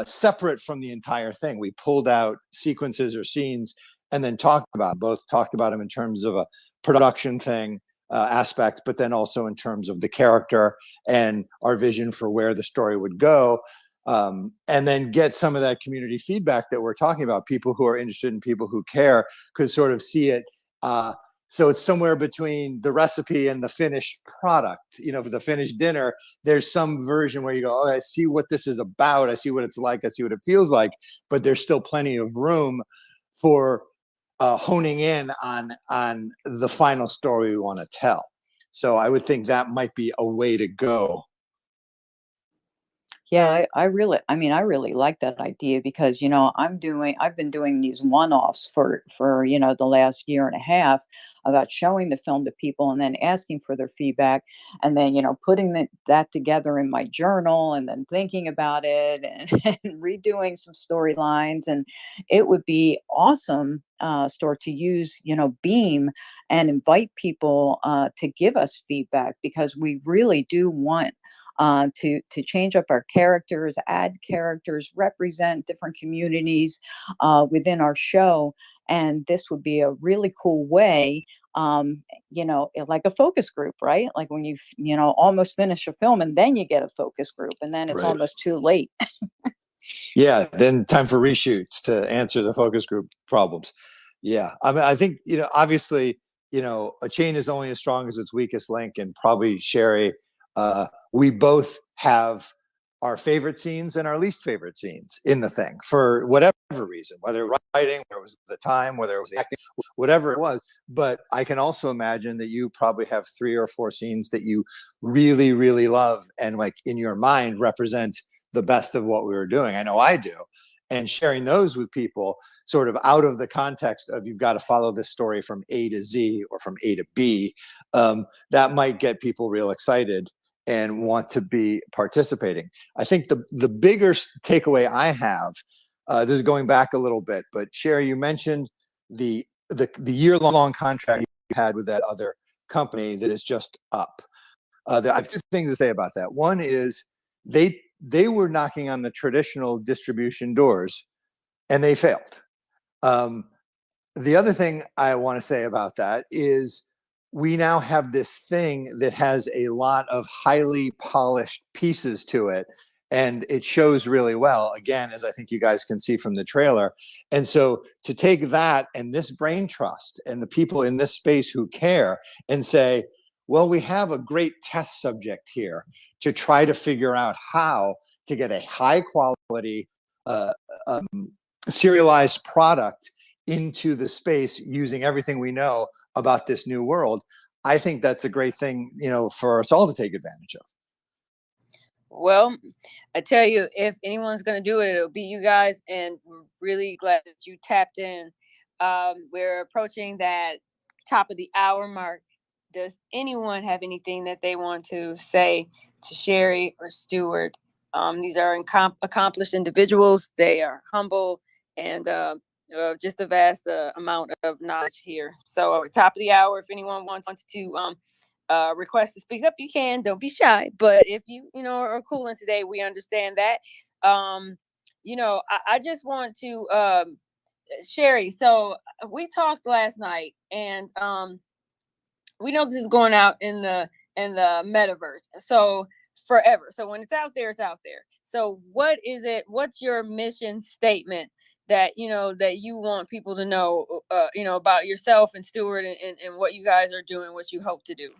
separate from the entire thing. We pulled out sequences or scenes and then talked about them in terms of a production thing aspect, but then also in terms of the character and our vision for where the story would go. and then get some of that community feedback that we're talking about. People who are interested and people who care could sort of see it. So it's somewhere between the recipe and the finished product. You know, for the finished dinner, there's some version where you go, oh, I see what this is about. I see what it's like. I see what it feels like. But there's still plenty of room for honing in on the final story we want to tell. So I would think that might be a way to go. Yeah, I really, I mean, I really like that idea because, I've been doing these one-offs for, the last year and a half about showing the film to people and then asking for their feedback and then, putting that together in my journal and then thinking about it and, and redoing some storylines. And it would be awesome, Stuart, to use, Beam and invite people to give us feedback because we really do want to change up our characters, add characters, represent different communities within our show. And this would be a really cool way, like a focus group, right? Like when almost finish a film and then you get a focus group and then it's Right. almost too late. Yeah, then time for reshoots to answer the focus group problems. Yeah, I mean, I think, obviously, a chain is only as strong as its weakest link, and probably Sherry, we both have our favorite scenes and our least favorite scenes in the thing for whatever reason, whether writing, whether it was the time, whether it was the acting, whatever it was. But I can also imagine that you probably have 3 or 4 scenes that you really, really love and like in your mind represent the best of what we were doing. I know I do. And sharing those with people sort of out of the context of you've got to follow this story from A to Z or from A to B, that might get people real excited and want to be participating. I think the bigger takeaway I have, this is going back a little bit, but Sherry, you mentioned the year-long contract you had with that other company that is just up. I have 2 things to say about that. One is they were knocking on the traditional distribution doors and they failed. The other thing I want to say about that is we now have this thing that has a lot of highly polished pieces to it, and it shows really well, again, as I think you guys can see from the trailer. And so to take that and this brain trust and the people in this space who care and say, well, we have a great test subject here to try to figure out how to get a high quality serialized product into the space using everything we know about this new world. I think that's a great thing, for us all to take advantage of. Well, I tell you, if anyone's going to do it, it'll be you guys. And we're really glad that you tapped in. We're approaching that top of the hour mark. Does anyone have anything that they want to say to Sherry or Stuart? These are accomplished individuals. They are humble and just a vast amount of knowledge here. So top of the hour, if anyone wants to request to speak up, you can. Don't be shy. But if you are cooling today, we understand that. I just want to Sherry. So we talked last night, and we know this is going out in the metaverse. So forever. So when it's out there, it's out there. So what is it? What's your mission statement that that you want people to know about yourself and Stuart and what you guys are doing, what you hope to do?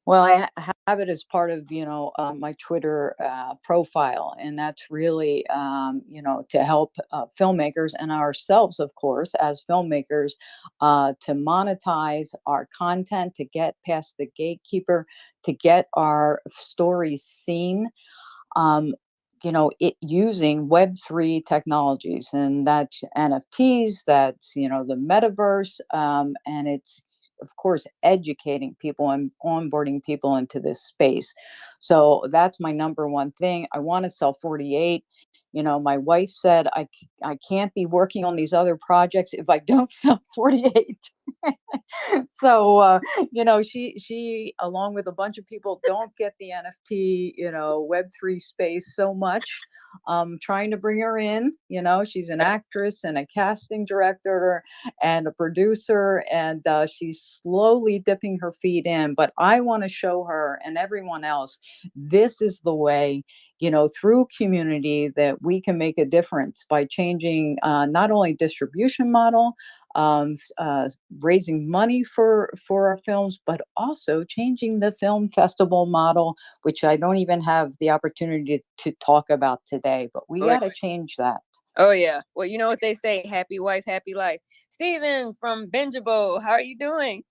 Well, I have it as part of, my Twitter profile, and that's really, to help filmmakers and ourselves, of course, as filmmakers, to monetize our content, to get past the gatekeeper, to get our stories seen. It using Web3 technologies, and that's NFTs, that's, the metaverse, and it's, of course, educating people and onboarding people into this space. So that's my number one thing. I want to sell 48. My wife said I can't be working on these other projects if I don't sell 48. So she along with a bunch of people don't get the NFT Web3 space so much. Trying to bring her in. She's an actress and a casting director and a producer, and she's slowly dipping her feet in. But I want to show her and everyone else, this is the way. through community, that we can make a difference by changing not only distribution model, raising money for our films, but also changing the film festival model, which I don't even have the opportunity to talk about today, but we got to change that. Oh yeah. Well, you know what they say, happy wife, happy life. Stephen from Bingeable, how are you doing?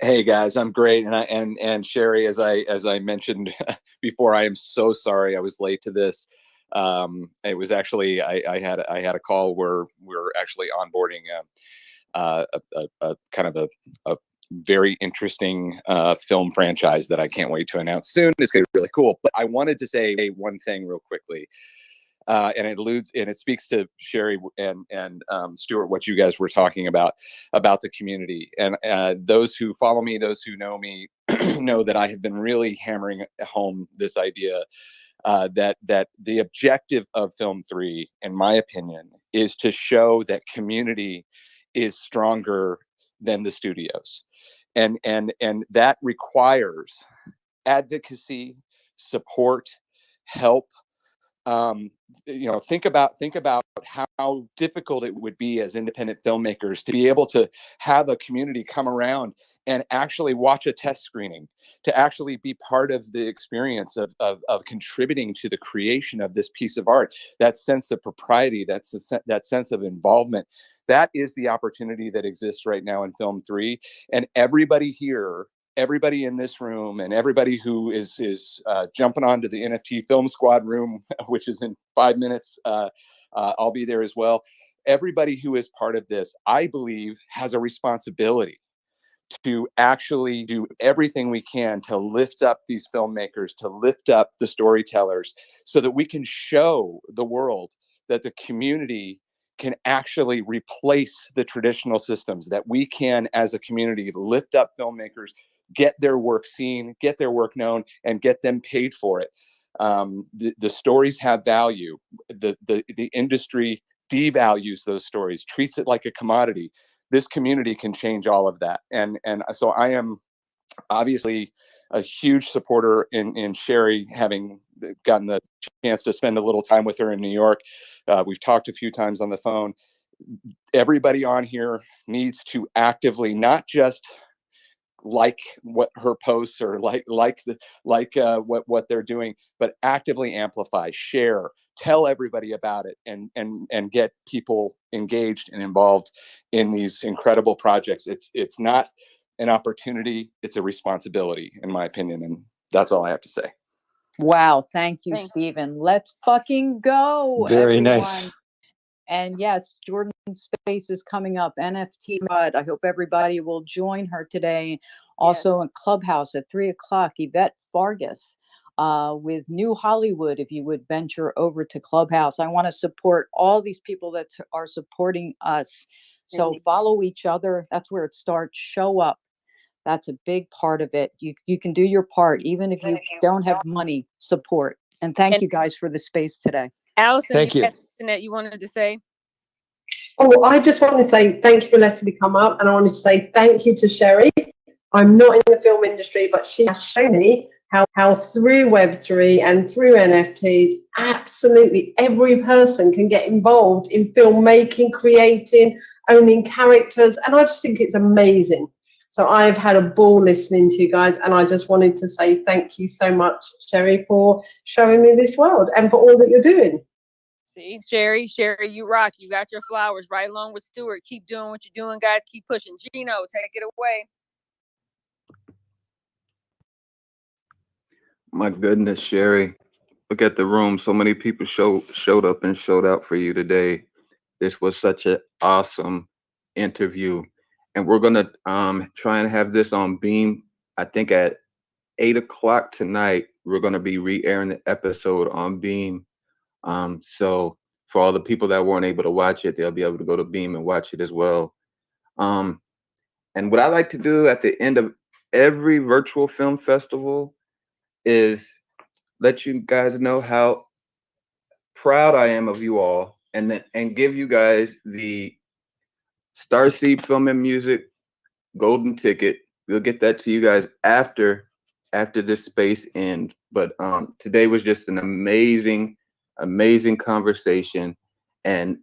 Hey guys, I'm great. And Sherry, as I mentioned before, I am so sorry I was late to this. It was actually I had a call where we're actually onboarding a kind of a very interesting film franchise that I can't wait to announce soon. It's going to be really cool. But I wanted to say one thing real quickly. And it speaks to Sherry and Stuart, what you guys were talking about the community. And those who follow me, those who know me, know that I have been really hammering home this idea that the objective of Film 3, in my opinion, is to show that community is stronger than the studios, and that requires advocacy, support, help. Think about how difficult it would be as independent filmmakers to be able to have a community come around and actually watch a test screening, to actually be part of the experience of contributing to the creation of this piece of art. That sense of propriety, that sense of involvement, that is the opportunity that exists right now in Film 3. And everybody here, everybody in this room, and everybody who is jumping onto the NFT Film Squad room, which is in 5 minutes, I'll be there as well. Everybody who is part of this, I believe, has a responsibility to actually do everything we can to lift up these filmmakers, to lift up the storytellers, so that we can show the world that the community can actually replace the traditional systems, that we can, as a community, lift up filmmakers, get their work seen, get their work known, and get them paid for it. The stories have value. The industry devalues those stories, treats it like a commodity. This community can change all of that. And so I am obviously a huge supporter in Sherry, having gotten the chance to spend a little time with her in New York. We've talked a few times on the phone. Everybody on here needs to actively, not just like what her posts or what they're doing, but actively amplify, share, tell everybody about it, and get people engaged and involved in these incredible projects. It's not an opportunity, it's a responsibility, in my opinion. And that's all I have to say. Wow, thank you, Stephen. Let's fucking go. Very everyone. nice. And yes, Jordan's space is coming up, NFT Mud. I hope everybody will join her today. Also in Clubhouse at 3:00, Yvette Fargus with New Hollywood, if you would venture over to Clubhouse. I want to support all these people that are supporting us. So follow each other. That's where it starts. Show up. That's a big part of it. You can do your part, even if you don't have money, support. And thank you guys for the space today. Allison, Thank you. Had something that you wanted to say? Oh, I just wanted to say thank you for letting me come up, and I wanted to say thank you to Sherry. I'm not in the film industry, but she has shown me how through Web3 and through NFTs, absolutely every person can get involved in filmmaking, creating, owning characters, and I just think it's amazing. So I've had a ball listening to you guys, and I just wanted to say thank you so much, Sherry, for showing me this world and for all that you're doing. See, Sherry, you rock. You got your flowers right along with Stuart. Keep doing what you're doing, guys. Keep pushing. Gino, take it away. My goodness, Sherry, look at the room. So many people showed up and showed out for you today. This was such an awesome interview. And we're gonna try and have this on Beam. I think at 8:00 tonight, we're gonna be re-airing the episode on Beam. So for all the people that weren't able to watch it, they'll be able to go to Beam and watch it as well. And what I like to do at the end of every virtual film festival is let you guys know how proud I am of you all, and give you guys the Starseed Film and Music golden ticket. We'll get that to you guys after this space ends. But today was just an amazing, amazing conversation, and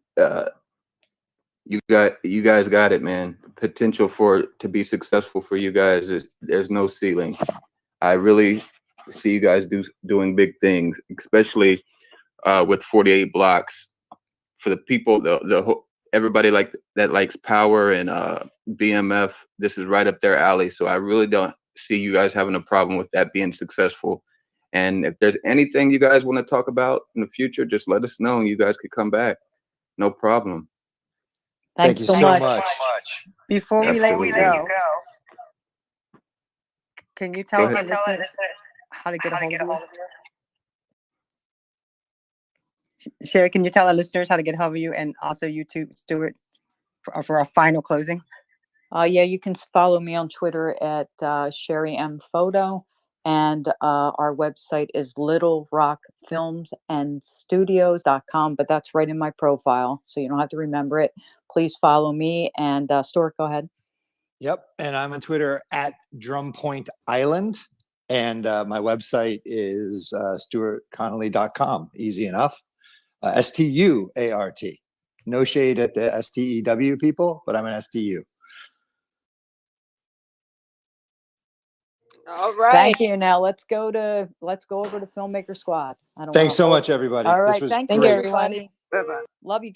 you guys got it, man. Potential for it to be successful for you guys is there's no ceiling. I really see you guys doing big things, especially with 48 blocks for the people, everybody that likes power and BMF. This is right up their alley. So I really don't see you guys having a problem with that being successful. And if there's anything you guys want to talk about in the future, just let us know and you guys could come back. No problem. Thanks Thank you so so much. much. Before we let you Absolutely. go, can you Go tell ahead. our listeners how to get a hold of you? Sherry, can you tell our listeners how to get a hold of you, and also you too, Stuart, for our final closing? Yeah, you can follow me on Twitter at Sherry M Photo, and our website is littlerockfilmsandstudios.com, but that's right in my profile, so you don't have to remember it. Please follow me, and Stuart, go ahead. Yep. And I'm on Twitter at Drumpoint Island. And my website is stuartconnelly.com. Easy enough. STUART. No shade at the STEW people, but I'm an STU. All right. Thank you. Now let's go over to Filmmaker Squad. I don't Thanks wanna so much, everybody. All This right. was Thank Thank you, you, great. everyone. everybody. Bye-bye. Love you guys.